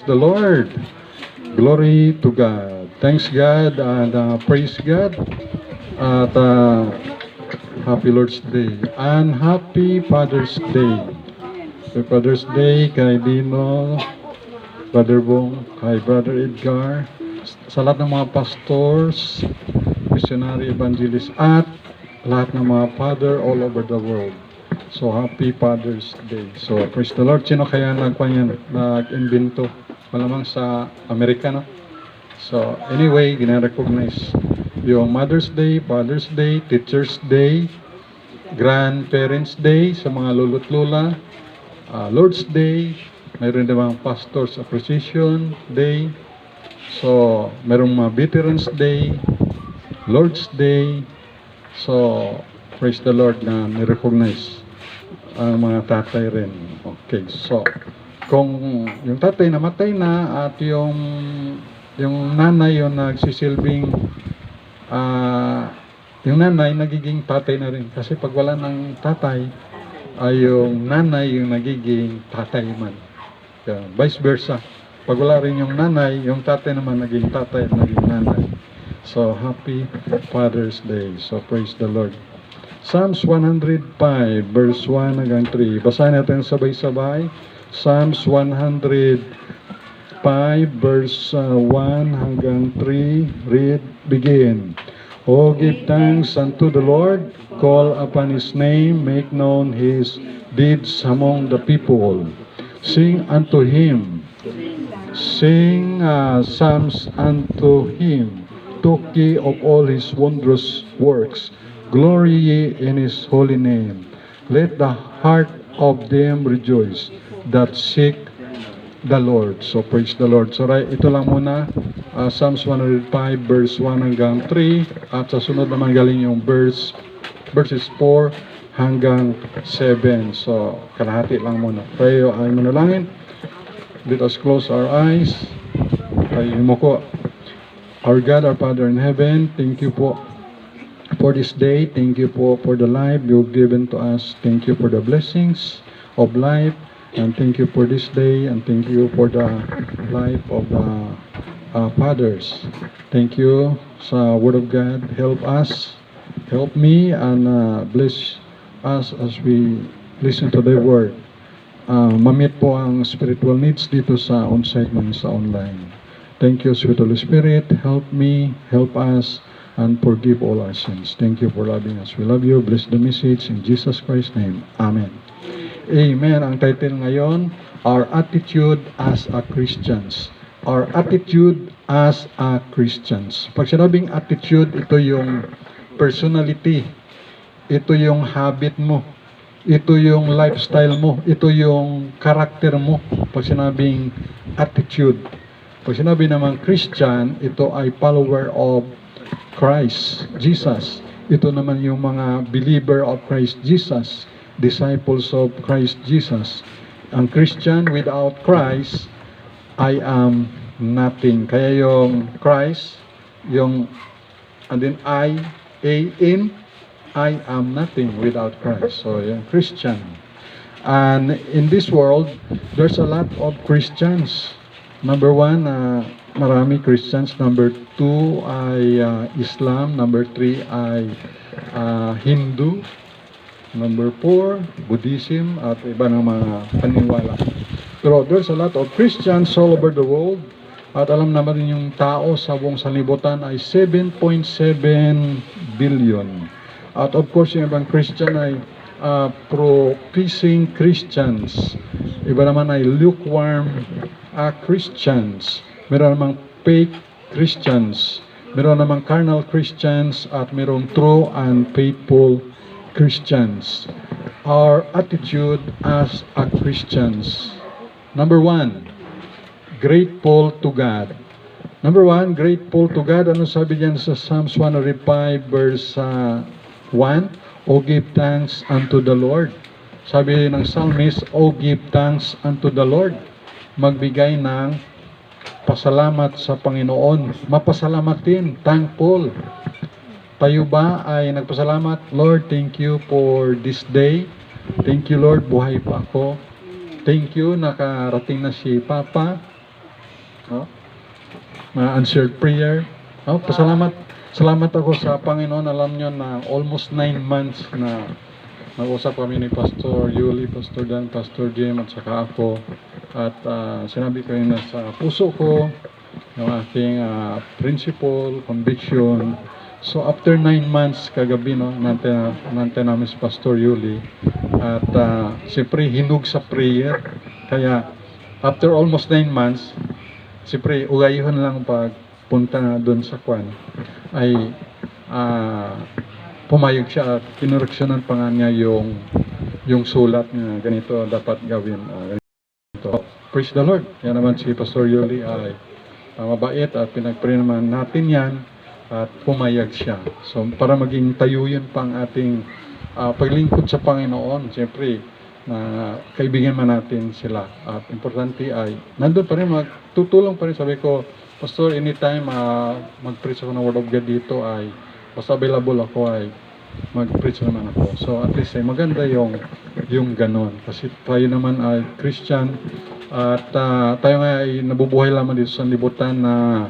The Lord. Glory to God. Thanks God and praise God. At Happy Lord's Day and Happy Father's Day. Happy Father's Day kay Dino, Brother Bong, kay Brother Edgar, sa lahat ng mga pastors, missionary, evangelist, at lahat ng mga father all over the world. So, Happy Father's Day. So, praise the Lord. Sino kaya nag-invento? Malamang sa Amerika, no? So, anyway, gina-recognize yung Mother's Day, Father's Day, Teacher's Day, Grandparents' Day sa mga lolo't lola, Lord's Day, mayroon namang Pastor's Appreciation Day, so, mayroong mga Veterans Day, Lord's Day, so, praise the Lord na ni-recognize ang mga tatay rin. Okay, so, kung yung tatay namatay na at yung nanay yung nagsisilbing yung nanay nagiging tatay na rin kasi pag wala ng tatay ay yung nanay yung nagiging tatay man. Vice versa. Pag wala rin yung nanay, yung tatay naman naging tatay at naging nanay. So, Happy Father's Day. So, praise the Lord. Psalms 105 verse 1 hanggang 3. Basahin natin sabay-sabay. Psalms 105 verse 1 hanggang 3. Read, begin. Oh, give thanks unto the Lord, call upon His name, make known His deeds among the people. Sing unto Him, sing psalms unto Him, talk ye of all His wondrous works. Glory ye in His holy name. Let the heart of them rejoice that seek the Lord. So, praise the Lord. So, right, ito lang muna. Psalms 105 verse 1 hanggang 3. At sa sunod naman galing yung verses 4 hanggang 7. So, kalahati lang muna. Tayo ay manalangin. Let us close our eyes. Tayo mo. Our God, our Father in heaven, thank you po for this day. Thank you po for the life you've given to us. Thank you for the blessings of life. And thank you for this day. And thank you for the life of the fathers. Thank you sa Word of God. Help us. Help me and bless us as we listen to the Word. Mamit po ang spiritual needs dito sa on-site man sa online. Thank you, sweet Holy Spirit. Help me, help us, and forgive all our sins. Thank you for loving us. We love you. Bless the message in Jesus Christ's name. Amen. Amen. Ang title ngayon, Our Attitude as a Christians. Our attitude as a Christians. Pag sinabing attitude, ito yung personality. Ito yung habit mo. Ito yung lifestyle mo. Ito yung character mo. Pag sinabing attitude. Pag sinabi naman Christian, ito ay follower of Christ Jesus. Ito naman yung mga believer of Christ Jesus, disciples of Christ Jesus. Ang Christian without Christ, I am nothing. Kaya yung Christ, yung and then I am nothing without Christ. So yung Christian. And in this world, there's a lot of Christians. Number 1, marami Christians. Number 2 ay Islam. Number 3 ay Hindu. Number 4, Buddhism at iba ng mga paniniwala. Pero there's a lot of Christians all over the world. At alam naman yung tao sa buong sanlibutan ay 7.7 billion. At of course, yung ibang Christian ay professing Christians. Iba naman ay lukewarm Christians. Meron namang fake Christians. Meron namang carnal Christians at merong true and faithful Christians. Our attitude as a Christians. Number 1, grateful to God. Number 1, grateful to God. Ano sabi diyan sa Psalms 105 verse 1? O give thanks unto the Lord. Sabi ng psalmist, O give thanks unto the Lord. Magbigay ng pasalamat sa Panginoon. Mapasalamatin, thankful. Tayo ba ay nagpasalamat? Lord, thank you for this day. Thank you, Lord, buhay pa ako. Thank you, nakarating na si Papa. no? Answered prayer. Oh, salamat ako sa Panginoon. Alam nyo na almost 9 months na nag-usap kami ni Pastor Yuli, Pastor Dan, Pastor Jim at saka ako. At sinabi ko yun na sa puso ko yung aking principle, conviction. So after 9 months kagabi, no, nante namin si Pastor Yuli. At siyempre hinug sa prayer. Kaya after almost 9 months, siyempre ugayihon lang pag punta na doon sa kwan ay pumayag siya at kinureksyonan pa nga niya yung sulat na ganito dapat gawin. Ganito. Praise the Lord. Yan naman si Pastor Yuli ay mabait at pinag-pray naman natin yan at pumayag siya. So para maging tayuyan pang ating paglingkod sa Panginoon, siyempre na kaibigan man natin sila. At importante ay nandun pa rin, magtutulong pa rin. Sabi ko, Pastor, anytime mag-preach ako ng Word of God dito ay basta available ako ay mag-preach naman ako. So at least ay maganda yung ganon. Kasi tayo naman ay Christian at tayo nga ay nabubuhay lamang dito sa libutan na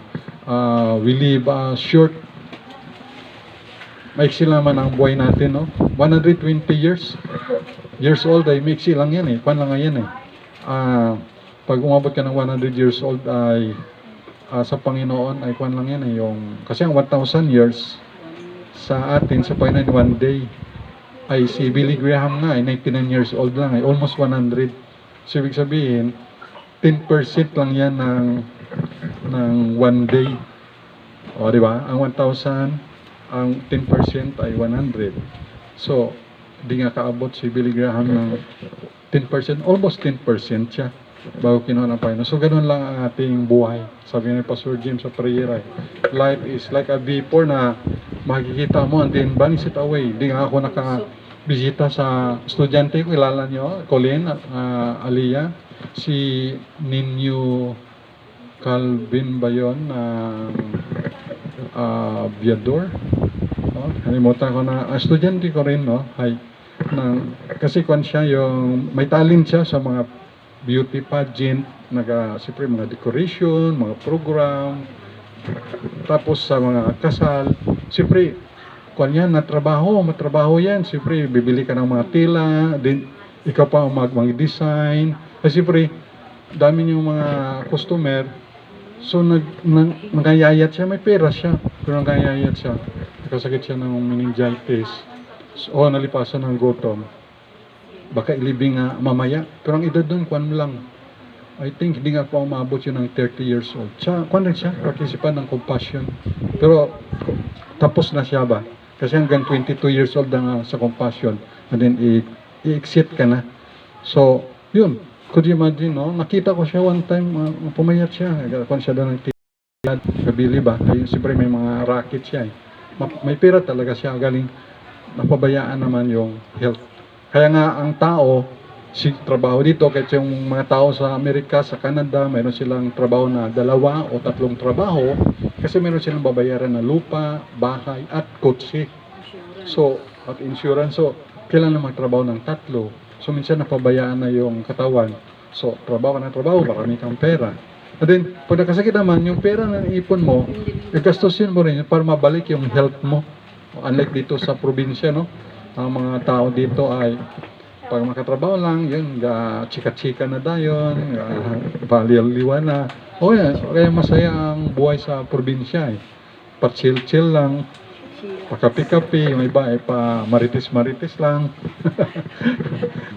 we live short. Maiksi naman ang buhay natin, no? 120 years old ay maiksi lang yan eh. Pan lang yan eh. Pag umabot ka ng 100 years old ay sa Panginoon ay kwan lang yan eh, kasi ang 1,000 years sa atin sa Panginoon one day ay si Billy Graham nga ay 99 years old lang ay almost 100. So ibig sabihin 10% lang yan ng one day. O di ba? Ang 1,000 ang 10% ay 100. So di nga kaabot si Billy Graham ng 10%, almost 10% siya bago kinuha ng Panginoon. So, ganun lang ang ating buhay. Sabi ni Pastor Jim sa prayer, life is like a vapor na makikita mo and then vanish it away. Hindi nga ako nakabisita sa estudyante ko, kilala nyo, Colleen, Aliyah, si Ninyo Calvin ba yun, Viador. Kalimutan ko na, estudyante ko rin, no? Kasi kung siya, may talent siya sa mga beauty pageant, siyempre mga decoration, mga program, tapos sa mga kasal, siyempre, kung yan, matrabaho yan, siyempre, bibili ka ng mga tela, din, ikaw pa mag-design, kasi siyempre, dami yung mga customer, so nagayayat siya, may pera siya, pero nagayayat siya, nakasakit siya ng meningitis, o nalipasan ng gutom, baka ilibing mamaya. Pero ang edad doon, kwan lang. I think hindi nga po umabot yun ng 30 years old. Kwan rin siya, participan ng compassion. Pero tapos na siya ba? Kasi hanggang 22 years old na sa compassion. And then i-exit ka na. So, yun. Could you imagine, no? Nakita ko siya one time, pumayat siya. Kwan siya doon ng tilad, kabili ba? Ayun, siyempre may mga racket siya eh. May pera talaga siya. Galing, napabayaan naman yung health. Kaya nga ang tao, trabaho dito, kahit yung mga tao sa Amerika, sa Canada, mayroon silang trabaho na 2 o 3 trabaho kasi mayroon silang babayaran na lupa, bahay, at kotse. So, at insurance. So, kailangan magtrabaho ng 3. So, minsan napabayaan na yung katawan. So, trabaho ka ng trabaho, marami kang pera. And then, pag nakasakit naman, yung pera na ipon mo, gastusin mo rin para mabalik yung health mo. Unlike dito sa probinsya, no? Ang mga tao dito ay pag makatrabaho lang, yun, chika-chika na dayon, baliw-liwa na. O yan, kaya masaya ang buhay sa probinsya eh. Pa-chill-chill lang, pa-kapi-kapi, yung iba ay pa-maritis-maritis lang.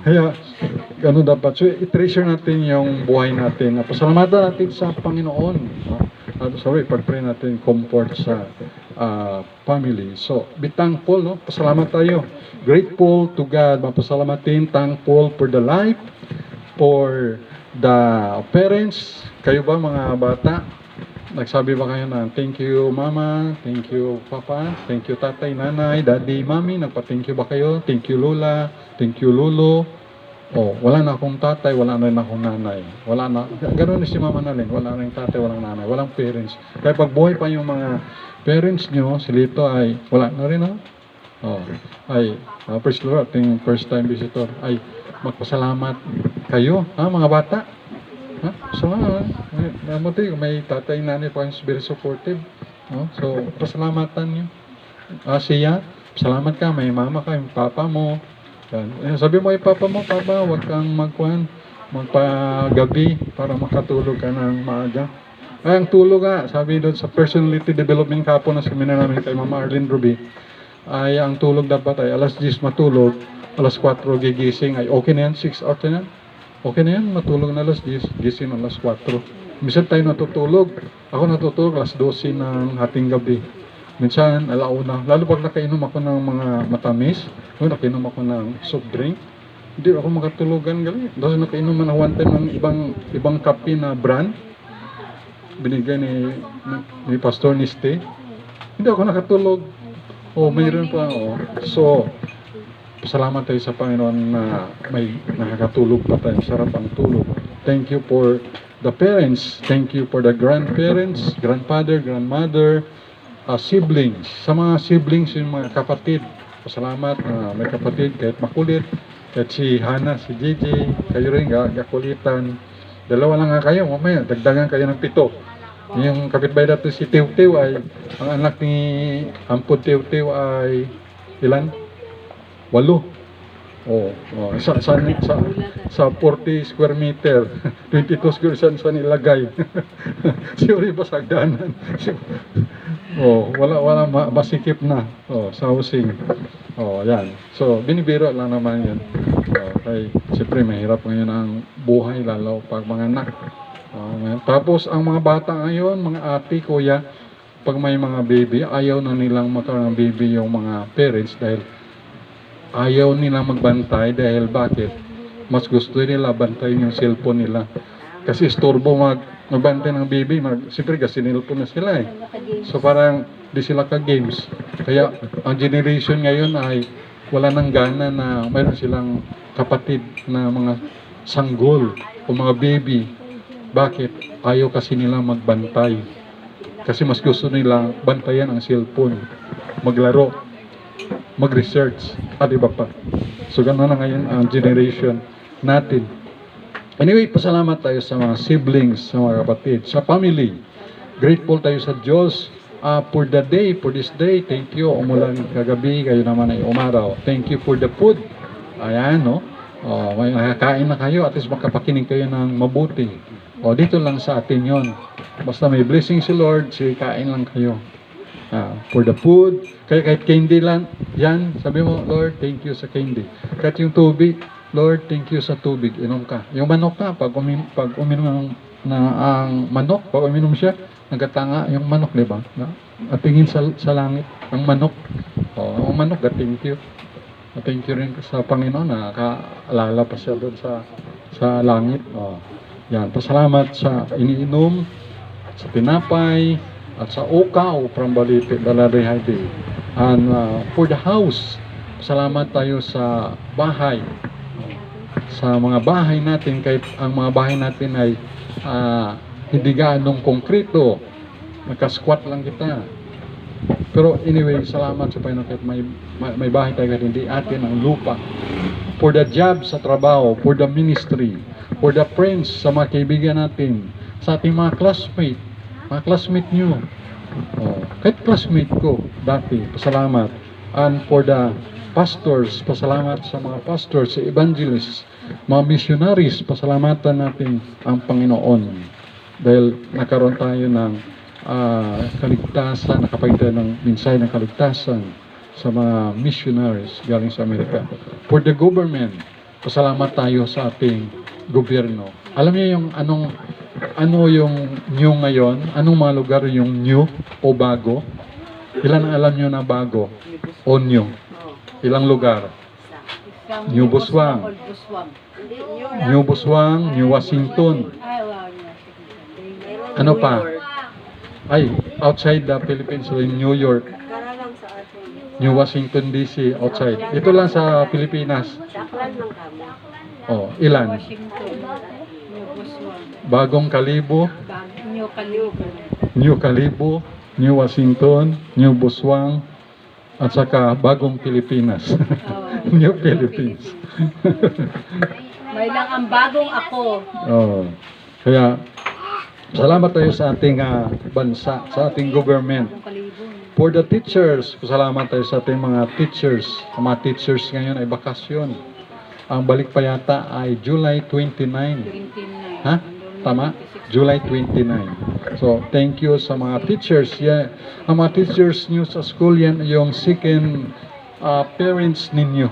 Kaya, gano'n dapat. So, i-treasure natin yung buhay natin. Pasalamatan natin sa Panginoon. Pag-pray natin comfort sa family. So, be thankful, no? Pasalamat tayo. Grateful to God. Mapasalamatin, thankful for the life, for the parents. Kayo ba mga bata? Nagsabi ba kayo na thank you mama, thank you papa, thank you tatay, nanay, daddy, mami? Nagpa-thank you ba kayo? Thank you lola, thank you lolo. Oh, wala na akong tatay, wala na rin akong nanay. Wala na. Ganoon si mama na rin. Wala rin tatay, walang nanay, walang parents. Kaya pag buhay pa yung mga parents nyo, si Lito ay wala na rin, ha? Oh, ay, praise the Lord, ating first time visitor, ay magpasalamat kayo, ha, mga bata? Ha? So, may tatay, nanay pa yung very supportive. No? So, pasalamatan nyo. Siya, salamat ka, may mama ka, yung papa mo. Yan. Sabi mo kay papa mo, papa, huwag kang magpagabi para makatulog ka ng maaga. Ay, ang tulog nga, sabi doon sa Personality Development Capo na seminar namin kay Mama Arlene Ruby, ay ang tulog dapat ay alas 10 matulog, alas 4 gigising, ay okay na yan, 6 hours na yan. Okay na yan, matulog na alas 10, gising alas 4. Minsan tayo natutulog, ako natutulog alas 12 ng hating gabi. Minsan, alauna, lalo pag nakainom ako ng mga matamis, nakainom ako ng soft drink, hindi ako makatulugan gali. Dahil nakainom man ako one time ng ibang kape na brand, binigay ni Pastor Niste, hindi ako nakatulog. Mayroon pa. So, salamat tayo sa Panginoon na may nakakatulog pa tayo. Sarap ang tulog. Thank you for the parents. Thank you for the grandparents, grandfather, grandmother, siblings. Sa mga siblings, yung mga kapatid. Pasalamat na may kapatid kahit makulit. Kahit si Hana, si Gigi, kayo rin gakulitan. Dalawa lang nga kayo, mamaya, dagdagan kayo ng 7. Yung kapitbahay natin si Tiw-Tiw ay, ang anak ni Ampod Tiw-Tiw ay, ilan? 8. Sa 40 square meter, 22 square saan nilagay. Siyempre ba sagdanan? Wala masikip na. Sa housing. Yan. So, binibiro lang naman yun. Siyempre, mahirap ngayon ang buhay, lalo pag mga anak. Tapos, ang mga bata ngayon, mga ate, kuya, pag may mga baby, ayaw na nilang magkaroon ng baby yung mga parents dahil ayaw nilang magbantay dahil bakit? Mas gusto nila bantayin yung cellphone nila. Kasi istorbo magbantay ng baby, siyempre kasi nilpon na sila eh. So parang di sila ka-games. Kaya ang generation ngayon ay wala nang gana na mayroon silang kapatid na mga sanggol o mga baby. Bakit? Ayaw kasi nila magbantay. Kasi mas gusto nila bantayan ang cellphone, maglaro, mag-research, at iba pa. So gano'n na ngayon ang generation natin. Anyway, pasalamat tayo sa mga siblings, sa mga kapatid, sa family. Grateful tayo sa Diyos for the day, for this day. Thank you. Umulan kagabi, kayo naman ay umaraw. Thank you for the food. Ayan, no? May nakakain na kayo, at least makapakinig kayo ng mabuti. Dito lang sa atin yon. Basta may blessing si Lord, kain lang kayo. For the food, kahit candy lang, yan, sabi mo, Lord, thank you sa candy. Kahit yung tubig, Lord, thank you sa tubig, inom ka. Yung manok ka, pag uminom ang manok, pag uminom siya, nagkatanga yung manok, di ba? At tingin sa langit, ang manok. Ang manok, thank you. Thank you rin sa Panginoon, nakaalala pa siya doon sa langit. Yan, pasalamat sa iniinom, sa tinapay, at sa ukaw from Balite, Dalarihayde. And for the house, salamat tayo sa bahay. Sa mga bahay natin, kahit ang mga bahay natin ay hindi ganong konkreto, naka-squat lang kita. Pero anyway, salamat sa Panginoon kahit may bahay tayo kahit hindi atin ang lupa. For the job sa trabaho, for the ministry, for the friends sa mga kaibigan natin, sa ating mga classmate nyo. Kahit classmate ko dati, pasalamat. And for the pastors, pasalamat sa mga pastors, sa evangelists, mga missionaries, pasalamatan natin ang Panginoon. Dahil nakaroon tayo ng kaligtasan, nakapagdala ng mensahe ng kaligtasan sa mga missionaries galing sa Amerika. For the government, pasalamat tayo sa ating gobyerno. Alam niyo yung ano yung new ngayon? Anong mga lugar yung new o bago? Ilan ang alam niyo na bago o new? Ilang lugar? New Buswang, New Washington. Ano pa? Ay, outside the Philippines, in New York. New Washington DC, outside. Ito lang sa Pilipinas. Ilan? Bagong Kalibo, New Kalibo, New Washington, New Buswang, at saka Bagong Pilipinas. New Philippines. May lang ang bagong ako. Kaya, salamat tayo sa ating bansa, sa ating government. For the teachers, salamat tayo sa ating mga teachers. Ang mga teachers ngayon ay bakasyon. Ang balik pa yata ay July 29. Ha? Tama? July 29. So, thank you sa mga teachers. Yeah. Ang mga teachers nyo sa school, yan yung second parents ninyo.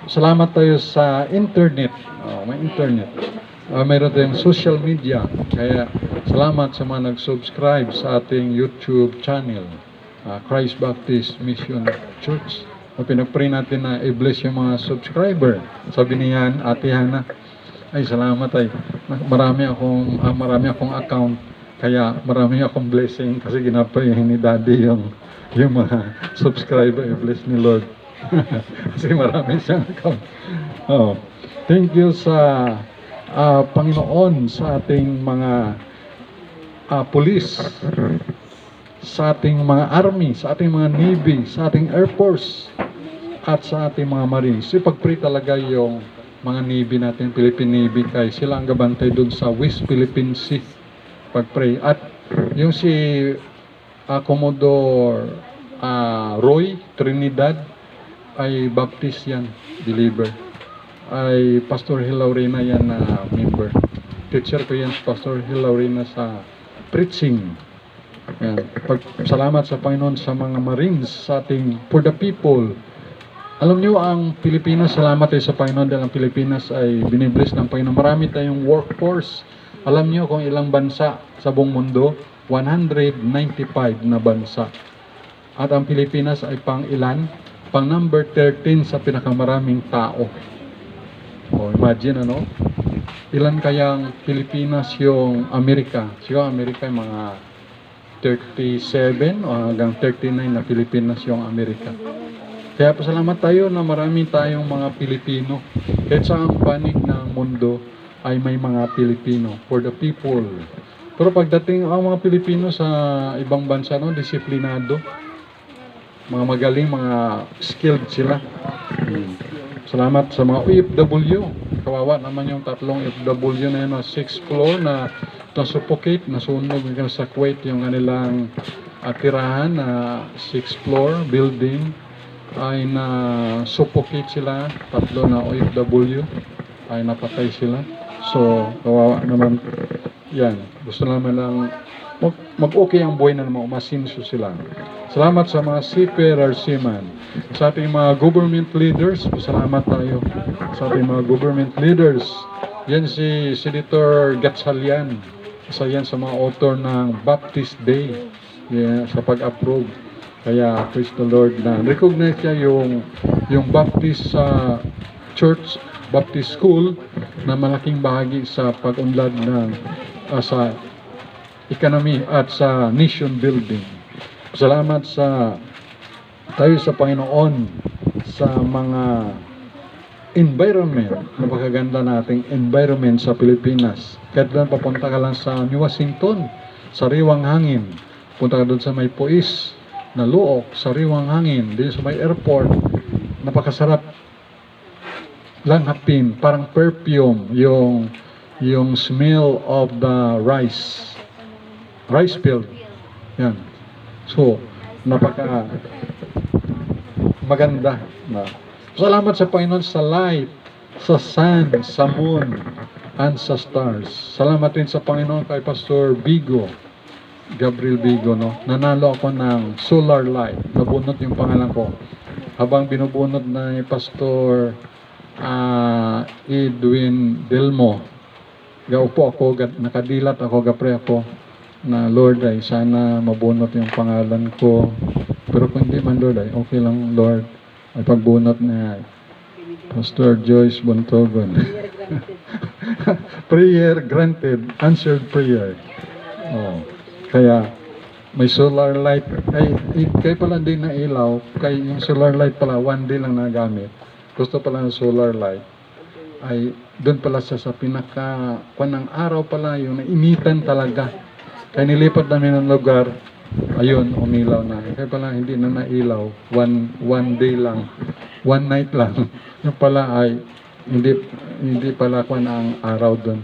Salamat tayo sa internet. May internet. Mayroon tayong social media. Kaya, salamat sa mga nag-subscribe sa ating YouTube channel, Christ Baptist Mission Church. Pinag-pray natin na i-bless yung mga subscriber. Sabi niyan, Ate Hana, ay salamat ay marami akong account, kaya marami akong blessing kasi ginaprayin ni Daddy yung mga subscriber, i-bless ni Lord. Kasi marami siyang account. Thank you sa Panginoon, sa ating mga police, sa ating mga army, sa ating mga navy, sa ating air force, at sa ating mga marines. Ipag-pray talaga yung mga navy natin, Philippine Navy, kay sila ang gabantay dun sa West Philippine Sea. Pag-pray. At yung si Commodore Roy Trinidad ay Baptist yan, believer. Ay Pastor Hilaurina yan na member. Teacher ko yan si Pastor Hilaurina sa preaching. Yan. Salamat sa Panginoon sa mga Marines, sa ating for the people. Alam niyo ang Pilipinas, salamat tayo sa Panginoon dahil ang Pilipinas ay binibless ng Panginoon. Marami tayong workforce. Alam niyo kung ilang bansa sa buong mundo? 195 na bansa. At ang Pilipinas ay pang ilan? Pang number 13 sa pinakamaraming tao. Imagine ano? Ilan kayang Pilipinas yung Amerika? Siguro Amerika ay mga 37 o hanggang 39 na Pilipinas yung Amerika. Kaya pasalamat tayo na marami tayong mga Pilipino. Kahit sa ang panig ng mundo ay may mga Pilipino for the people. Pero pagdating ang mga Pilipino sa ibang bansa, no, disiplinado, mga magaling, mga skilled sila. Salamat sa mga OFW. Kawawa naman yung tatlong OFW na yun, 6th floor na nasuffocate, nasunog sa Kuwait yung kanilang tirahan na 6th floor building ay na suffocate sila, tatlo na OFW ay napatay sila. So, kawawa naman yan. Gusto naman lang mag-okay ang buhay na naman, umasinso sila. Salamat sa mga seafarer seaman. Sa ating mga government leaders, salamat tayo sa ating mga government leaders. Yan si Senator Gatchalian. Isa yan sa mga author ng Baptist Day, yeah, sa pag-approve. Kaya, praise the Lord, na recognize niya yung Baptist Church, Baptist School, na malaking bahagi sa pag-unlad ng sa economy at sa nation building. Salamat tayo sa Panginoon sa mga environment, napakaganda nating environment sa Pilipinas. Kahit doon papunta ka lang sa New Washington, sariwang hangin. Punta ka doon sa may Puis na Luok, sariwang hangin. Doon sa may airport, napakasarap langhapin, parang perfume yung smell of the rice field. Yan. So, napaka maganda na. Salamat sa Panginoon sa light, sa sun, sa moon, and sa stars. Salamat rin sa Panginoon kay Pastor Bigo, Gabriel Bigo, no? Nanalo ako ng solar light. Nabunot yung pangalan ko. Habang binubunot na ni Pastor Edwin Delmo, gaupo ako, nakadilat ako, gapre ako, na Lord ay sana mabunot yung pangalan ko. Pero kung hindi man Lord ay okay lang Lord. Ay pagbunot na Pastor Joyce Bontogon. Prayer granted, answered prayer. Kaya may solar light. Kaya pala din na ilaw. Kaya yung solar light pala, one day lang nagamit. Gusto pala ng solar light. Ay doon pala sa pinaka ng araw pala yung nainitan talaga. Kaya nilipat namin ng lugar, ayun, umilaw na. Kaya pala hindi na nailaw, one day lang, one night lang. Yung pala ay hindi pala ang araw doon.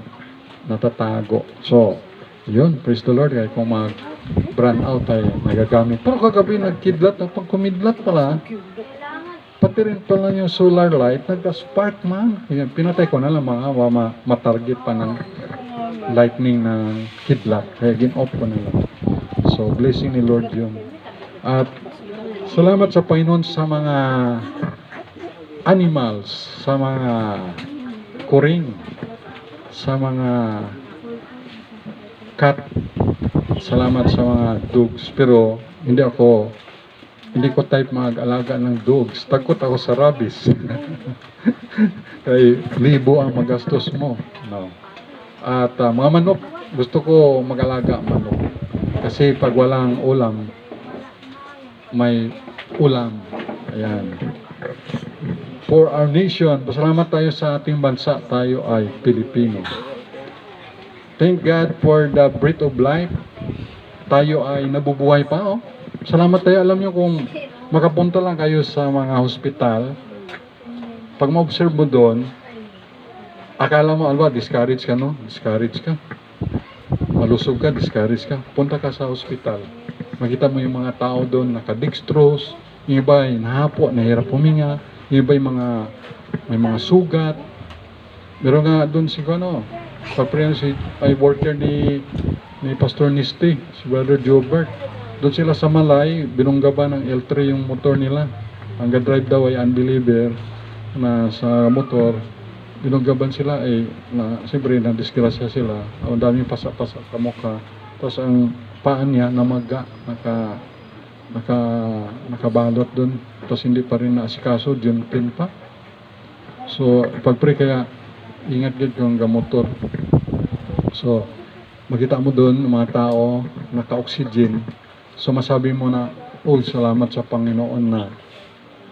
natatago. So, yun, praise the Lord, kaya kung mag-brand out tayo, nagagamit. Pero kagabi nagkidlat, pag kumidlat pala, pati rin pala yung solar light, nagka-spark man. Yan, pinatay ko na lang mga matarget pa ng lightning ng kidlat. Kaya gin-off ko na lang. So, blessing ni Lord yun. At salamat sa Panginoon sa mga animals, sa mga kuring, sa mga cat, salamat sa mga dogs. Pero hindi ko type mag-alaga ng dogs. Takot ako sa rabies. Kaya libo ang magastos mo. No. At mga manok, gusto ko mag-alaga manok. Kasi pag walang ulam, may ulam. Ayan. For our nation, pasalamat tayo sa ating bansa, tayo ay Pilipino. Thank God for the breath of life. Tayo ay nabubuhay pa, oh. Salamat tayo. Alam nyo kung makapunta lang kayo sa mga hospital, pag ma-observe mo doon, akala mo, alba, discourage ka, no? Discourage ka. Malusog ka, discourage ka. Punta ka sa hospital. Makita mo yung mga tao doon, nakadextrose, yung iba ay nahapo, nahirap huminga, yung iba yung may mga sugat. Meron nga doon si ay worker ni Pastor Nisti, si Brother Jobert. Doon sila sa Malay, binunggaban ng L3 yung motor nila. Ang drive daw ay unbeliever na sa motor. Binunggaban sila siyempre na-disgrasya sila. Ang daming pasa-pasa sa mukha. Tapos ang paan niya namaga, nakabalot doon. Tapos hindi pa rin naasikaso, June 10 pa. So, pag-pray kaya, ingat din yung gamotor. So, makita mo doon, mga tao, naka-oxygen. So, masabi mo na, oh, salamat sa Panginoon na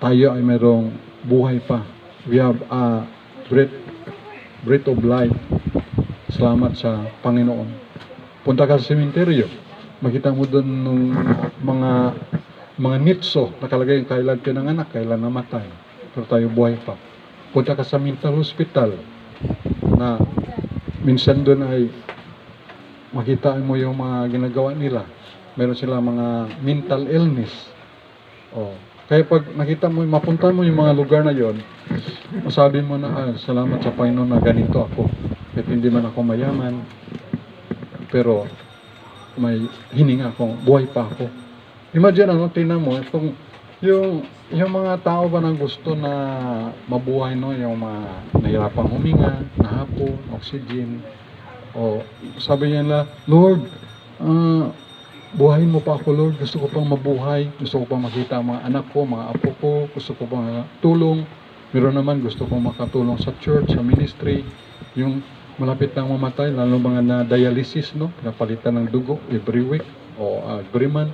tayo ay mayroong buhay pa. We have a breath of life. Salamat sa Panginoon. Punta ka sa sementeryo, makita mo doon ng mga nitso, nakalagay yung kailan pinanganak, kailan namatay. Pero tayo buhay pa. Punta ka sa mental hospital, na minsan doon ay makita mo yung mga ginagawa nila. Meron sila mga mental illness. Oh. Kaya pag nakita mo, mapunta mo yung mga lugar na yon, masabi mo na, salamat sa Panginoon na ganito ako. Kahit hindi man ako mayaman, pero may hininga ako, buhay pa ako. Imagine tingnan mo, kung yung mga tao ba na gusto na mabuhay, no, yung mga nahirapang huminga, nahapo, oxygen, o sabi niya na, Lord, buhayin mo pa ako, Lord, gusto ko pang mabuhay, gusto ko pang makita ang mga anak ko, mga apo ko, gusto ko pang tulong. Meron naman gusto kong makatulong sa church, sa ministry, yung malapit nang mamatay, lalo mga na dialysis, no, napalitan ng dugo every week o every month.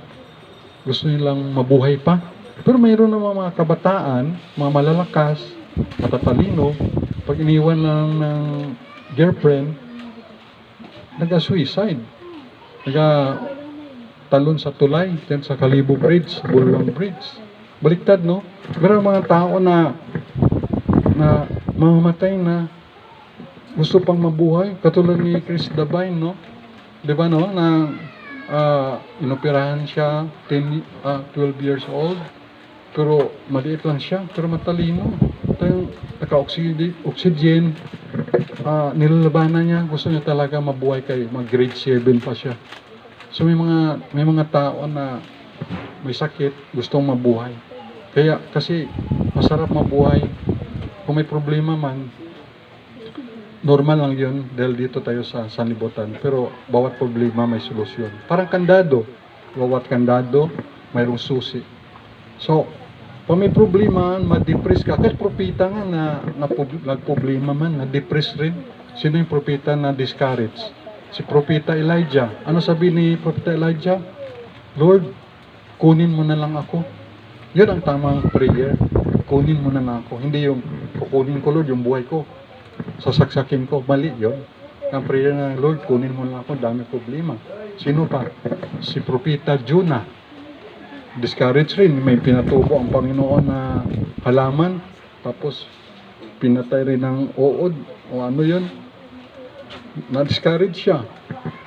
Gusto nilang mabuhay pa. Pero mayroon naman mga kabataan, mga malalakas, matatalino, pag iniwan lang ng girlfriend, nag-suicide. Talon sa tulay, then sa Kalibo Bridge, sa Bulwang Bridge. Baliktad, no? Pero mga tao na mamamatay na gusto pang mabuhay, katulad ni Chris Dabine, no? Di ba, no? Na inoperahan siya, 12 years old, pero maliit lang siya, pero matalino. Naka-oxygen, nilalabanan niya, gusto niya talaga mabuhay kayo, mag-grade 7 pa siya. So may mga tao na may sakit, gustong mabuhay. Kaya kasi masarap mabuhay. Kung may problema man, normal lang 'yun dahil dito tayo sa sanlibutan. Pero bawat problema may solusyon. Parang kandado, bawat kandado mayroong susi. So, kung may problema, ma-depress ka. Kahit propita nga na nagproblema man, na-depress rin. Sino yung propita na discourage? Si Propeta Elijah. Ano sabi ni Propeta Elijah? Lord, kunin mo na lang ako. Yun ang tamang prayer. Kunin mo na lang ako. Hindi yung kukunin ko, Lord, yung buhay ko. Sasaksakin ko. Mali yun. Ang prayer na, Lord, kunin mo na lang ako. Dami problema. Sino pa? Si Propeta Jonah. Discourage rin. May pinatubo ang Panginoon na halaman. Tapos, pinatay rin ng uod. O ano yun? na-discourage siya.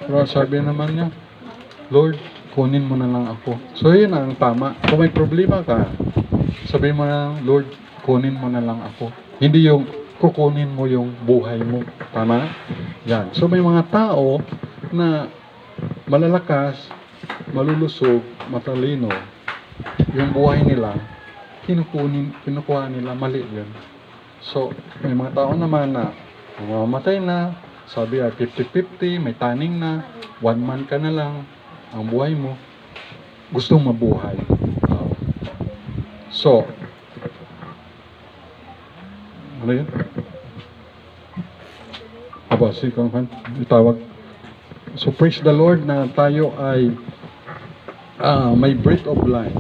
Pero sabi naman niya, Lord, kunin mo na lang ako. So yun ang tama. Kung may problema ka, sabi mo na, Lord, kunin mo na lang ako. Hindi yung kukunin mo yung buhay mo. Tama? Yan. So may mga tao na malalakas, malulusog, matalino, yung buhay nila, kinukuha nila, mali yun. So, may mga tao naman na mamamatay na, sabi ay 50-50, may taning na, 1 month ka na lang, ang buhay mo, gustong mabuhay. So, ano yun? Aba, si Kongkan, itawag. So, praise the Lord na tayo ay may breath of life.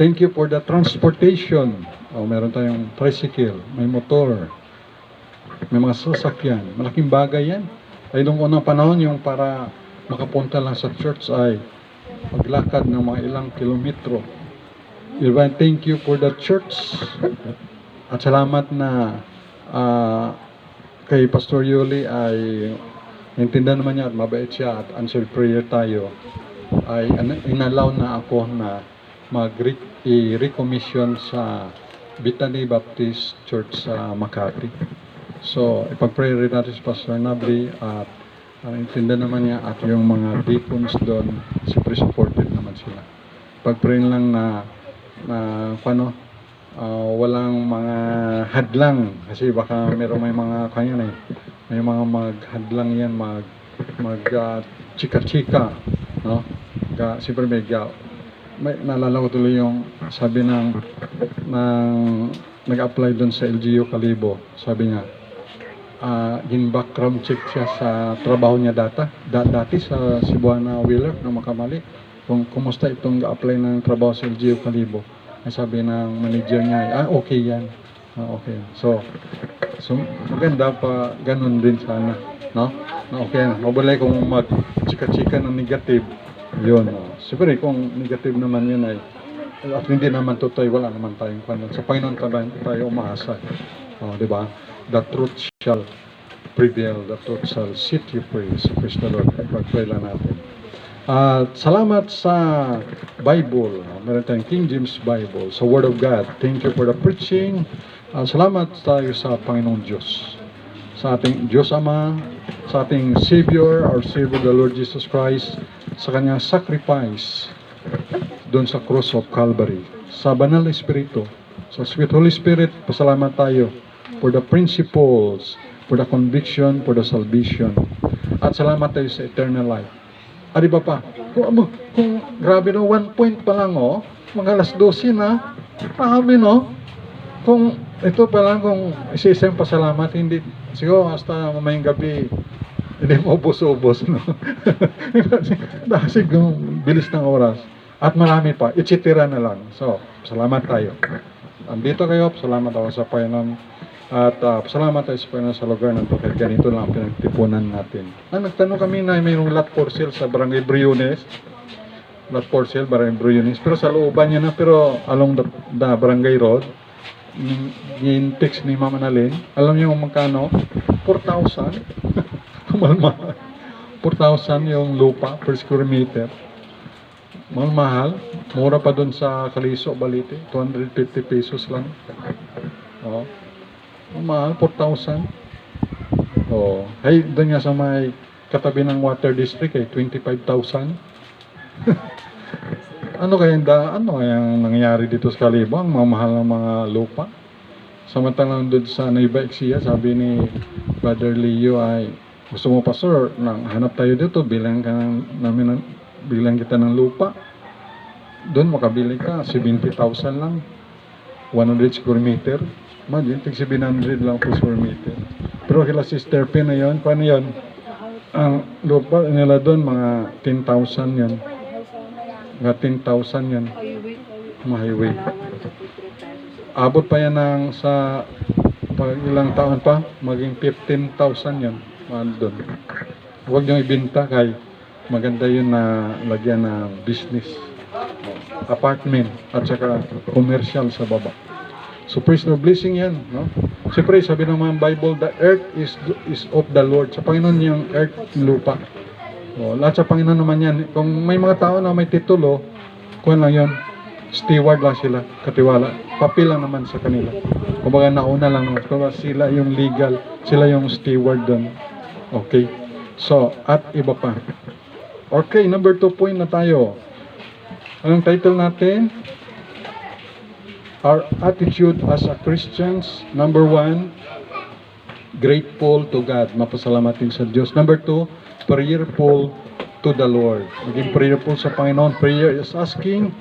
Thank you for the transportation. Meron tayong tricycle, may motor, may mga sasakyan. Malaking bagay yan. Ay nung unang panahon, yung para makapunta lang sa church ay maglakad ng mga ilang kilometro. Thank you for the church. At salamat na kay Pastor Yuli ay naintindihan naman niya at mabait siya at answer prayer tayo. Ay inalaw na ako na i-recommission sa Bethany Baptist Church sa Makati. So, ipag-pray rin natin si Pastor Nabri at intindihan naman niya at yung mga deacons doon, super supported naman sila. Pag-pray lang na walang mga hadlang kasi baka may mga kanya may mga maghadlang yan, chika-chika, no? Siyempre may naalala ko tuloy yung sabi ng nag-apply doon sa LGU Kalibo. Sabi niya, in background check siya sa trabaho niya dati sa Cebuana Wheeler na makamali. Kung kumusta itong apply ng trabaho sa LGU Kalibo. Ay sabi ng manager niya, okay yan. Okay. So maganda pa ganun din sana, no? Okay. Mabalay kung mag-chika-chika ng negative. Yun. Siyempre, kung negative naman yun ay at hindi naman totoo, wala naman tayong kanon. Sa Panginoon tayo umaasa. Di ba? The truth shall prevail. The truth shall set you free. So, praise the Lord. Pag-pray lang natin. Salamat sa Bible. Meron tayong King James Bible. Sa Word of God. Thank you for the preaching. Salamat tayo sa Panginoon Diyos. Sa ating Diyos Ama, sa ating Savior, our Savior, the Lord Jesus Christ, sa kanyang sacrifice doon sa cross of Calvary, sa banal na Espiritu, sa sweet Holy Spirit, pasalamat tayo for the principles, for the conviction, for the salvation, at salamat tayo sa eternal life. At iba pa, kung grabe no, 1 point pa lang mga alas 12 na, marami kung ito pa lang, kung isa-isang pasalamat, hindi, siguro hasta mamayang gabi, hindi mo ubos-ubos, no? Kasi bilis ng oras. At marami pa, ititira na lang. So, salamat tayo. Andito kayo, salamat ako sa Panginoon. At salamat tayo sa Panginoon sa lugar na ito. Kaya ganito lang ang pinagtipunan natin. Nagtanong kami na mayroong lot for sale sa Barangay Briones. Lot for sale, Barangay Briones. Pero sa looban niya na, pero along the Barangay Road, yung text ni Mama Nalin, alam niyo kung magkano? 4,000. Mahal-mahal. 4,000 yung lupa per square meter. Mahal-mahal. Mura pa dun sa Kaliso, Balite. 250 pesos lang. Mahal, 4,000. Hey, doon nga sa may katabi ng Water District, 25,000. Ano kayang nangyayari dito sa Kalibo? Ang mamahal ng mga lupa. Samantalang doon sa Nueva Ecija, sabi ni Brother Leo ay, gusto mo pa sir, hanap tayo dito, bilang kita ng lupa. Doon makabili ka, 70,000 lang. 100 square meter. Imagine, 700 lang per square meter. Pero kila Sister P na yun, paano yun? Ang lupa nila doon, mga 10,000 yan. Mga 10,000 yan. Highway. Abot pa yan sa ilang taon pa, maging 15,000 yan. Doon. Huwag niyong ibinta kay maganda yun na lagyan ng business, apartment at saka commercial sa baba. So praise the Lord, blessing yan, no? Siyempre, sabi ng mga Bible, the earth is of the Lord. Sa Panginoon yung earth, lupa. O, lahat sa Panginoon naman yan. Kung may mga tao na may titulo, kung lang yun, steward lang sila, katiwala. Papel lang naman sa kanila. Kumbaga nauna lang naman. Kumbaga sila yung legal, sila yung steward doon. Okay? So, at iba pa. Okay, number 2 point na tayo. Anong title natin? Our attitude as a Christians. Number 1, grateful to God. Mapasalamatin sa Diyos. Number 2, prayerful to the Lord. Maging prayerful sa Panginoon. Prayer is asking.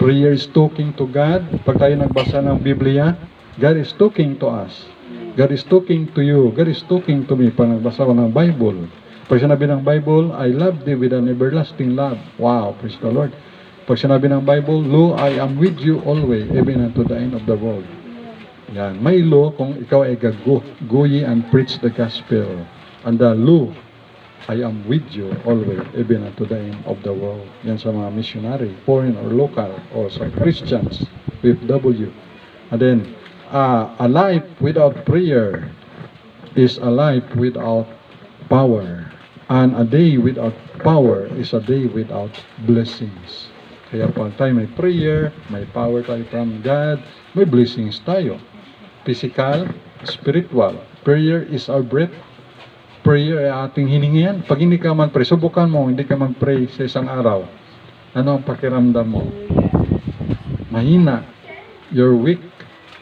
Prayer is talking to God. Pag tayo nagbasa ng Biblia, God is talking to us. God is talking to you. God is talking to me. Pag nagbasa ko ng Bible. Pag sinabi ng Bible, I love thee with an everlasting love. Wow, praise the Lord. Pag sinabi ng Bible, lo, I am with you always, even unto the end of the world. Yan. May lo kung ikaw ay go ye and preach the gospel. And the lo, I am with you always, even unto the end of the world. Yan sa mga missionary, foreign or local, or sa Christians, with W. And then, a life without prayer is a life without power. And a day without power is a day without blessings. Kaya pag tayo may prayer, may power tayo from God, may blessings tayo. Physical, spiritual. Prayer is our breath. Prayer ay ating hiningian. Pag hindi ka mag-pray, subukan mo, hindi ka mag-pray sa isang araw. Ano ang pakiramdam mo? Mahina. You're weak.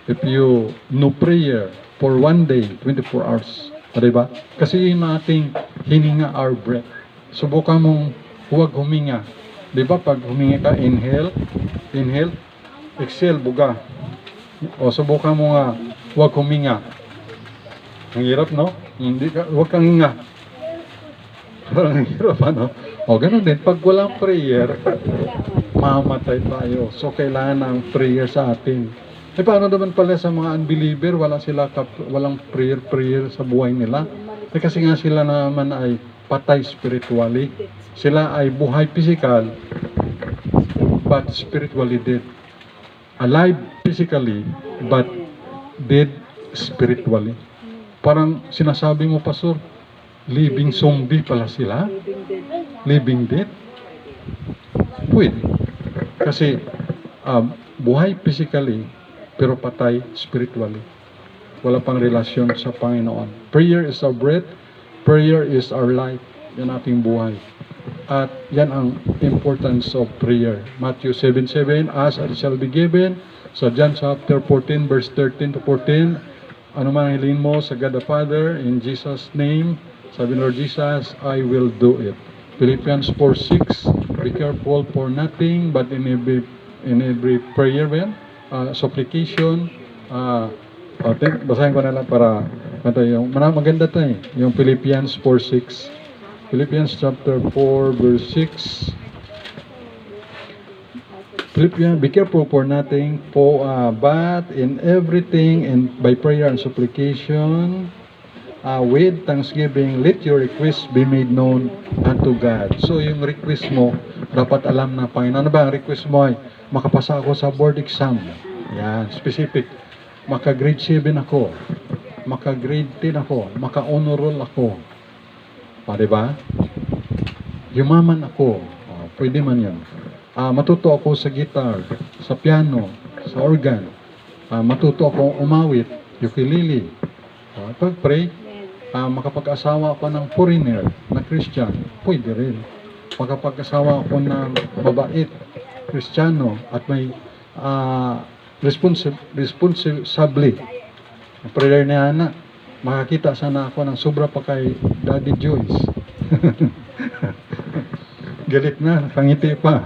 If you no prayer for 1 day, 24 hours. Diba? Kasi yun ating hininga, our breath. Subukan mong huwag huminga. Diba? Pag huminga ka, inhale, exhale, buga. O subukan mo nga, huwag huminga. Ang hirap, no? Huwag kang hinga. Parang hirap, ano? O ganun din, pag walang prayer, mamatay tayo. So, kailangan ng prayer sa atin. Eh, paano naman pala sa mga unbeliever, walang prayer sa buhay nila? Eh, kasi nga sila naman ay patay spiritually. Sila ay buhay physical, but spiritually dead. Alive physically, but dead spiritually. Parang sinasabi mo, Pastor, living zombie pala sila? Living dead? Pwede. Kasi buhay physically, pero patay spiritually. Wala pang relasyon sa Panginoon. Prayer is our breath. Prayer is our life. Yan ating buhay. At yan ang importance of prayer. Matthew 7:7, ask and it shall be given. Sa John chapter 14, verse 13 to 14, ano man ang hilingin mo sa God the Father, in Jesus' name, sabi ng Lord Jesus, I will do it. Philippians 4:6, be careful for nothing, but in every prayer, supplication, basahin ko na lang para yung maganda to yung Philippians 4:6. Philippians chapter 4 verse 6. Philippians, be careful for nothing, but in everything and by prayer and supplication, with thanksgiving, let your requests be made known unto God. So yung request mo, dapat alam na Panginoon. Ano ba ang request mo ay makapasa ako sa board exam? Yan, specific. Maka-grade 7 ako. Maka-grade 10 ako. Maka-honor roll ako. Diba? Yumaman ako. Pwede man yan. Matuto ako sa guitar, sa piano, sa organ. Matuto ako umawit, ukulele. Pag-pray, makapag-asawa ako ng foreigner, na Christian, pwede rin. Makapag-asawa ako ng mabait, Kristiyano, at may responsibly. Prayer ni Ana, makakita sana ako ng sobra pa kay Daddy Joyce. Galit na, nakangiti pa.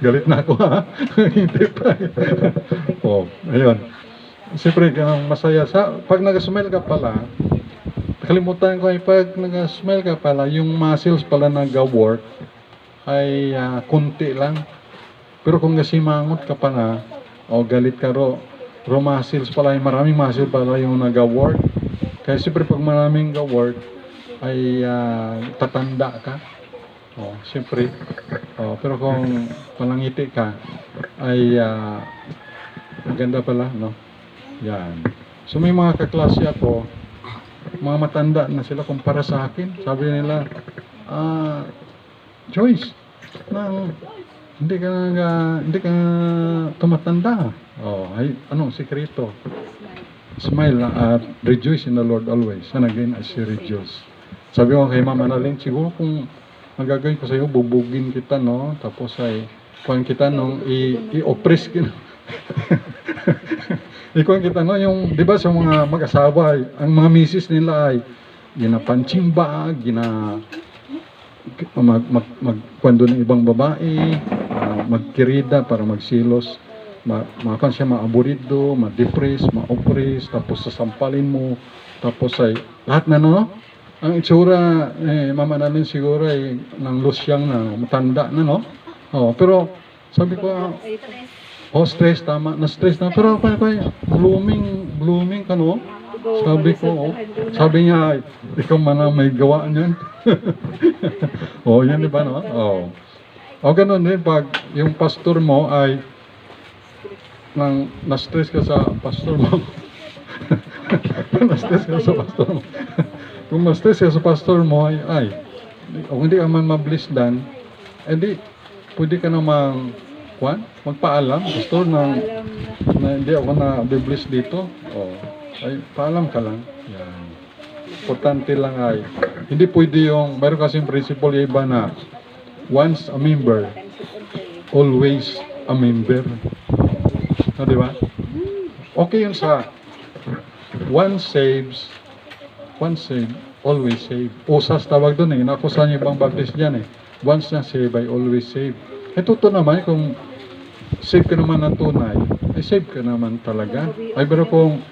Galit na ako, ha? Nakangiti pa. Ayun. Siyempre, masaya. Pag nag-smile ka pala, kalimutan ko ay pag nag-smile ka pala, yung muscles pala nag-work ay kunti lang. Pero kung nasimangot ka pala, galit ka muscles pala, maraming muscles pala yung nag-work. Kaya siyempre pag maraming nag-work, ay tatanda ka. Siyempre. Pero kung palangiti ka, ay maganda pala, no? Yan. So may mga kaklase ako, mga matanda na sila kumpara sa akin. Sabi nila, Joyce, hindi ka tumatanda. Anong sikreto? Smile at rejoice in the Lord always. And again, as you rejoice. Sabi ko kay Mama Annalyn, siguro kung magagawin ko sa iyo, bubugin kita, no? Tapos ay, kuhan kita, no? I-oppress kita. Ikuhan kita, no? Yung, di ba sa mga mag-asawa, ang mga misis nila ay, ginapunching bag, magkwando ng ibang babae, magkirida para magsilos, makan siya maaburido, ma-depress, ma-oppress, tapos sasampalin mo, tapos ay lahat na, no? Ang itsura, Mama Annalyn siguro ay nang lusyang na, matanda na, no? Pero sabi ko, stress, tama, na-stress na, pero blooming ka, no? Sabi ko, sabi niya, ikaw man ang may gawa niyan. Yan, di ba, no? Ganun din, pag yung pastor mo ay na-stress ka sa pastor mo. Na-stress ka sa pastor mo. Kung na-stress ka sa pastor mo, kung hindi ka man ma-bless dan, edi, pwede ka namang, magpaalam, pastor, na hindi ako na-bless dito. Paalam ka lang. Yan. Importante lang ay, hindi pwede yung, mayroon kasing principle yung iba na, once a member, always a member. Di ba? Okay yun sa once saved, always saved. Usas tawag doon inakusan yung ibang baptist dyan Once na save, ay always save. Totoo naman, kung save ka naman ng tunay, ay save ka naman talaga. Pero kung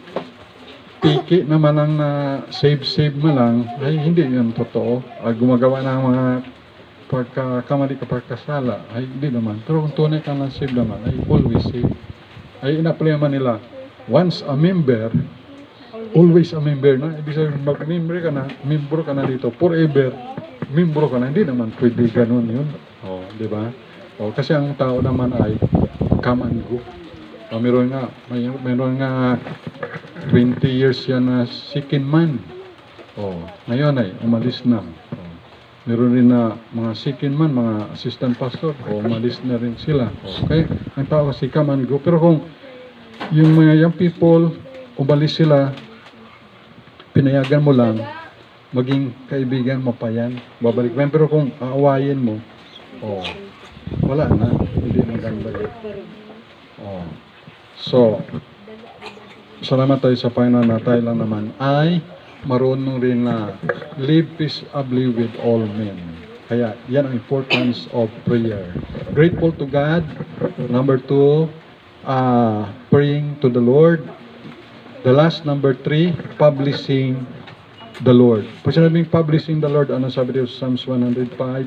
piki naman lang na save mo lang, ay hindi yun totoo. Gumagawa ng mga pagkakamali ka pagkasala, ay hindi naman. Pero kung tunay ka lang save naman, ay always save. Ay ina-apply naman nila, once a member, always a member na. Ibig sabihin, member ka na dito, forever, membro ka na. Hindi naman pwede ganun yun. Di ba? Kasi ang tao naman ay come and go. Meron nga 20 years yan na second man. Ngayon ay umalis na. Meron rin na mga second man, mga assistant pastor, umalis na rin sila. Okay? Ang tao kasi come and go. Pero kung yung mga young people, umalis sila, pinayagan mo lang, maging kaibigan mo pa yan, babalik pa yan. Pero kung aawayin mo, wala na, hindi maganda yun. So, salamat tayo sa Panginoon na tayo lang naman ay marunong rin na live peaceably with all men. Kaya, yan ang importance of prayer. Grateful to God. Number 2, praying to the Lord. The last, number 3, publishing the Lord. Pag sinabing publishing the Lord, ano sabi dito sa Psalms 105,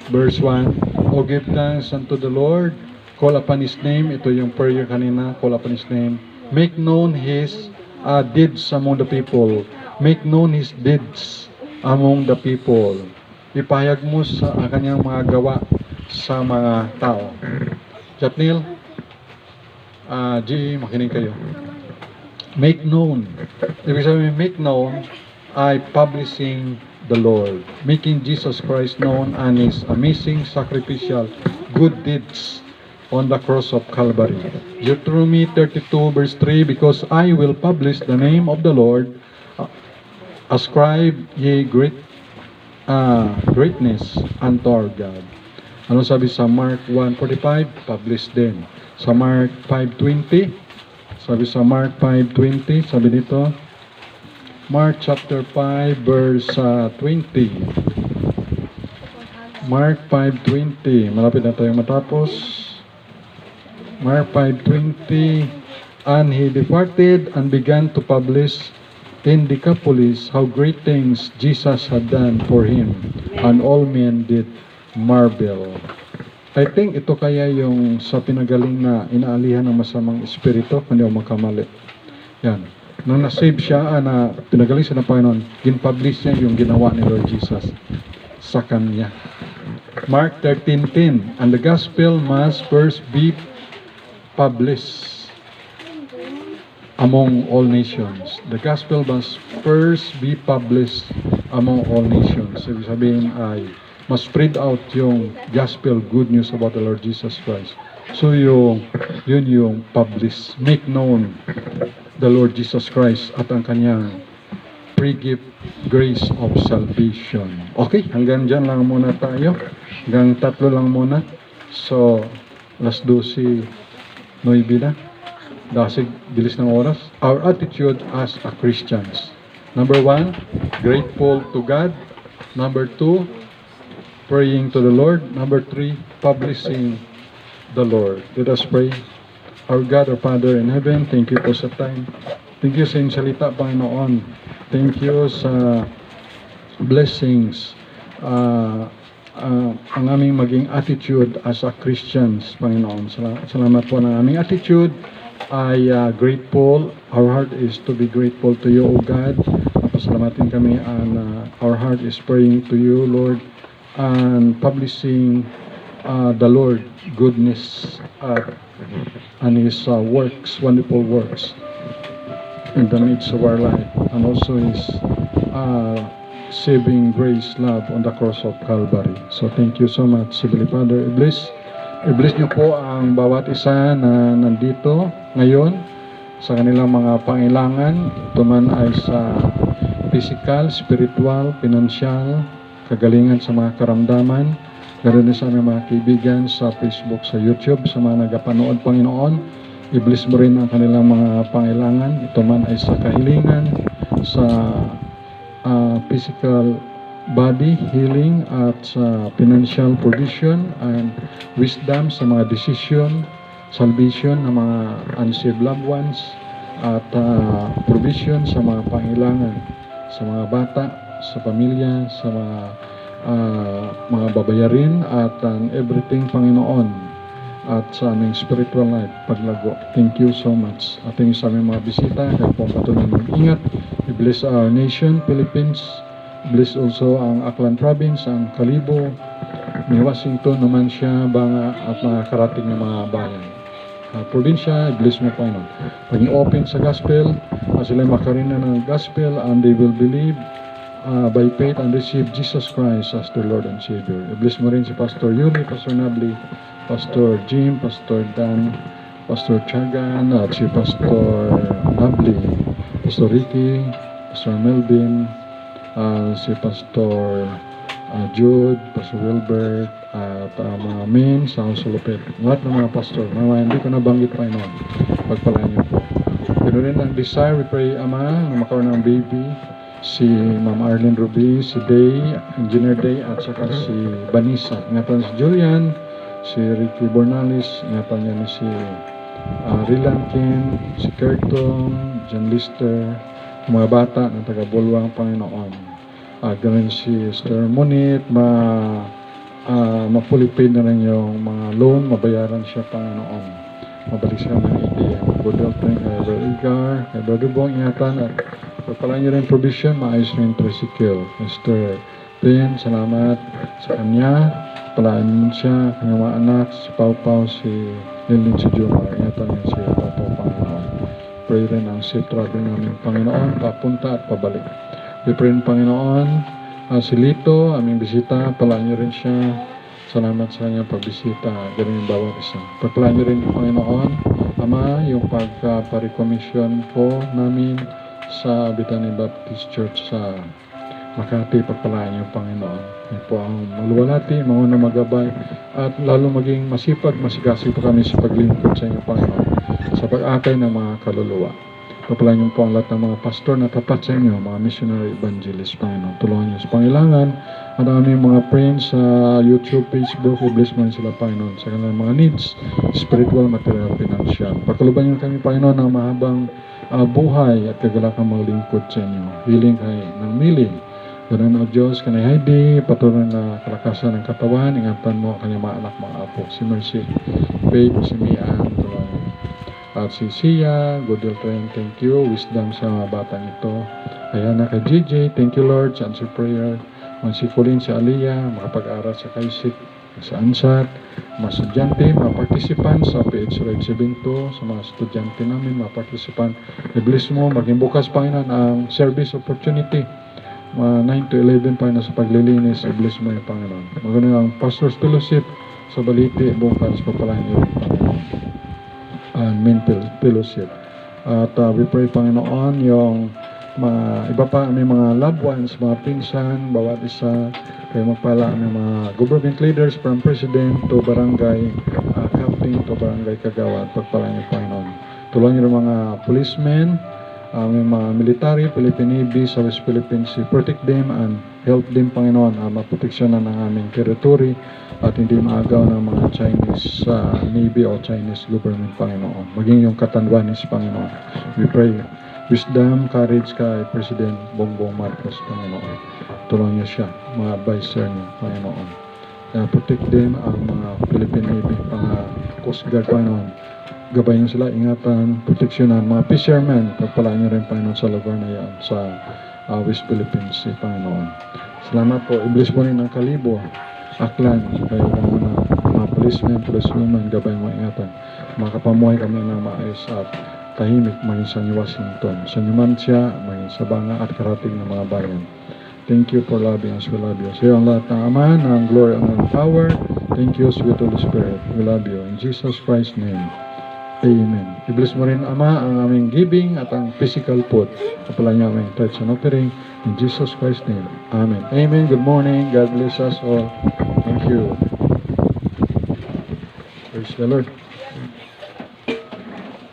verse 1, O give thanks unto the Lord, call upon His name. Ito yung prayer kanina, call upon His name. Make known His deeds among the people. Make known His deeds among the people. Ipahayag mo sa kanyang mga gawa sa mga tao. Jatnil, G, makinig kayo. Make known. Ibig sabihin, make known ay publishing the Lord. Making Jesus Christ known and His amazing sacrificial good deeds on the cross of Calvary. Deuteronomy 32 verse 3, because I will publish the name of the Lord, ascribe ye greatness unto our God. Ano sabi sa Mark 1:45? Publish din. Sa Mark 5:20, sabi sa Mark 5:20, sabi dito, Mark chapter 5 verse 20. Mark 5:20. Malapit na tayong matapos. Mark 5:20, and he departed and began to publish in Decapolis how great things Jesus had done for him, and all men did marvel. I think ito kaya yung sa pinagaling na inaalihan ng masamang espiritu, kung hindi ako magkamali. Yan. Nung na-save siya, na pinagaling siya ng Panginoon, gin-publish niya yung ginawa ni Lord Jesus sa kanya. Mark 13:10. And the gospel must first be published among all nations. The gospel must first be published among all nations. Ibig sabihin ay must spread out yung gospel, good news about the Lord Jesus Christ. So yun yung publish, make known the Lord Jesus Christ at ang kanyang free gift, grace of salvation. Okay, hanggang dyan lang muna tayo. Hanggang 3 lang muna. So, alas 12, 9 na. Dasig, bilis ng oras. Our attitude as a Christians. Number 1, grateful to God. Number 2, praying to the Lord. Number 3, publishing the Lord. Let us pray. Our God, our Father in heaven, thank you po sa time. Thank you sa inyong salita, Panginoon. Thank you sa blessings. Ang aming maging attitude as a Christians, Panginoon. Salamat po na aming attitude ay grateful. Our heart is to be grateful to you, O God. Pasalamatin kami and our heart is praying to you, Lord, and publishing the Lord goodness and His works, wonderful works in the midst of our life, and also His saving grace, love on the cross of Calvary. So thank you so much, Heavenly Father. I-bless niyo po ang bawat isa na nandito ngayon sa kanilang mga pangailangan. Ito man ay sa physical, spiritual, financial, kagalingan sa mga karamdaman. Ganoon din sa aming mga kaibigan sa Facebook, sa YouTube, sa mga nagapanood, Panginoon. I-bless mo rin ang kanilang mga pangailangan. Ito man ay sa kahilingan, sa physical body healing, at sa financial provision and wisdom sa mga decision, salvation ng mga unsaved loved ones, at provision sa mga pangailangan sa mga bata, sa pamilya, sa mga babayarin, at everything, Panginoon, at sa aming spiritual life, paglago. Thank you so much. At yung sa aming mga bisita, kayo po patuloy mag-ingat. I-bless our nation, Philippines. Bless also ang Aklan Province, ang Kalibo, may Washington, Numancia, Banga, at mga karating ng mga bayan. Probinsya, i-bless mo, Panginoon. Paging open sa gospel, sila makarinan ng gospel, and they will believe by faith and receive Jesus Christ as their Lord and Savior. I-bless mo rin si Pastor Yuli, Pastor Nabli, Pastor Jim, Pastor Dan, Pastor Chagan, at si Pastor Nabli, Pastor Ricky, Pastor Melvin, si Pastor Jude, Pastor Wilbert, at mga men sa Usulupit. Lahat ng mga pastor, mga hindi ko nabanggit pa noon. Pagpalaan niyo po. Ganoon rin ang desire, we pray, Ama, na makaroon ng baby, si Ma'am Arlene Ruby, si Day, Engineer Day, at saka si Vanessa. Ingatan si Julian, si Ricky Bornalis, ingatan niya ni si Rilankin, si Kertong, John Lister, mga bata ng taga-Bulwang, Panginoon. Ganoon si Esther Munit, mapulipid na rin yung mga loan, mabayaran siya, Panginoon. Mabalik siya ng idea. Budol kay Brother Edgar, kay Brother Bong, ingatan, at pagpalaan niyo rin provision, maayos rin tricycle. Mr. Ben, salamat sa kanya. Palaan niyo siya, kanyang mga anak, si Pau Pau, si Lilin, si Jumar. Ingatan niyo si Pau Pau, Panginoon. Pray rin ang safe travel namin, Panginoon, papunta at pabalik. We pray rin, Panginoon, si Lito, aming bisita, palaan niyo rin siya. Salamat sa kanyang pagbisita, ganoon yung bawat isa. Pagpalaan niyo rin, Panginoon, Ama, yung pagka-recommission po namin sa Bethany Baptist Church sa Makati, pagpalaan niyo, Panginoon. Yan po ang maluwalhati, mauna magabay, at lalo maging masipag, masigasig po kami sa paglingkod sa inyo, Panginoon, sa pag-akay ng mga kaluluwa. Pagpalaan niyo po ang lahat ng mga pastor na tapat sa inyo, mga missionary evangelist, Panginoon. Tulungan niyo sa pangailangan, at ang aming mga friends sa YouTube, Facebook, i-bless mo sila, Panginoon, sa kanilang mga needs, spiritual, material, financial. Pagkaluban niyo kami, Panginoon, ng mahabang buhay at kagalakang maglingkod sa inyo. Healing kay ng miling. Ganun, O Diyos, kanay Heidi, patuloy na kalakasan ng katawan, ingatan mo ang kanyang mga anak, mga apo, si Mercy, Faith, si Mian, at si Sia, Goodwill Train, thank you, wisdom sa mga batang ito. Ayan na kay JJ, thank you Lord, sa answer prayer, Si Colin, si Aliyah, makapag-aral sa Kaisik, sa Ansat, mga estudyante, mga participants sa PH Ride 72, sa mga estudyante namin, mga participant. I-bless mo, maging bukas, Panginoon, ang service opportunity. Mga 9 to 11 pa na sa paglilinis, i-bless mo yung Panginoon. Maganda ang Pastor's Fellowship sa Balite, bukas, papalain yung Panginoon. Main Fellowship. At we pray, Panginoon, yung mga iba pa, may mga loved ones, mga pinsan, bawat isa, kayo magpala ang mga government leaders from president to barangay captain to barangay kagawad, pagpala niyo, Panginoon. Tulungan niyo mga policemen, may mga military, Philippine Navy sa West Philippines, protect them and help them, Panginoon, maproteksyonan ng aming territory at hindi maagaw ng mga Chinese Navy o Chinese government, Panginoon. Maging yung Catanduanes, Panginoon. We pray wisdom, courage kay President Bongbong Marcos, Panginoon. Tulungan niyo siya, mga advisor niyo, Panginoon. Protect them ang mga Philippine Navy, mga Coast Guard, Panginoon. Gabayan sila, ingatan, proteksyonan, mga fishermen, pagpalaan niyo rin, Panginoon, sa lugar na yan, sa West Philippines, Panginoon. Salamat po. I-bless mo rin ang Kalibo, Aklan, kayo mga policemen, policewomen, gabayan mo, ingatan. Makapamuhay kami ng maayos at tahimik, maging sa New Washington, sa Numancia, maging sa Banga at karating ng mga bayan. Thank you for loving us. We love you. Sa iyo ang lahat ng Ama, ng glory, and power. Thank you, sweet Holy Spirit. We love you. In Jesus Christ's name. Amen. I-bless mo rin, Ama, ang aming giving at ang physical food. Kapala niya aming tithes and offering. In Jesus Christ's name. Amen. Amen. Good morning. God bless us all. Thank you. Praise the Lord.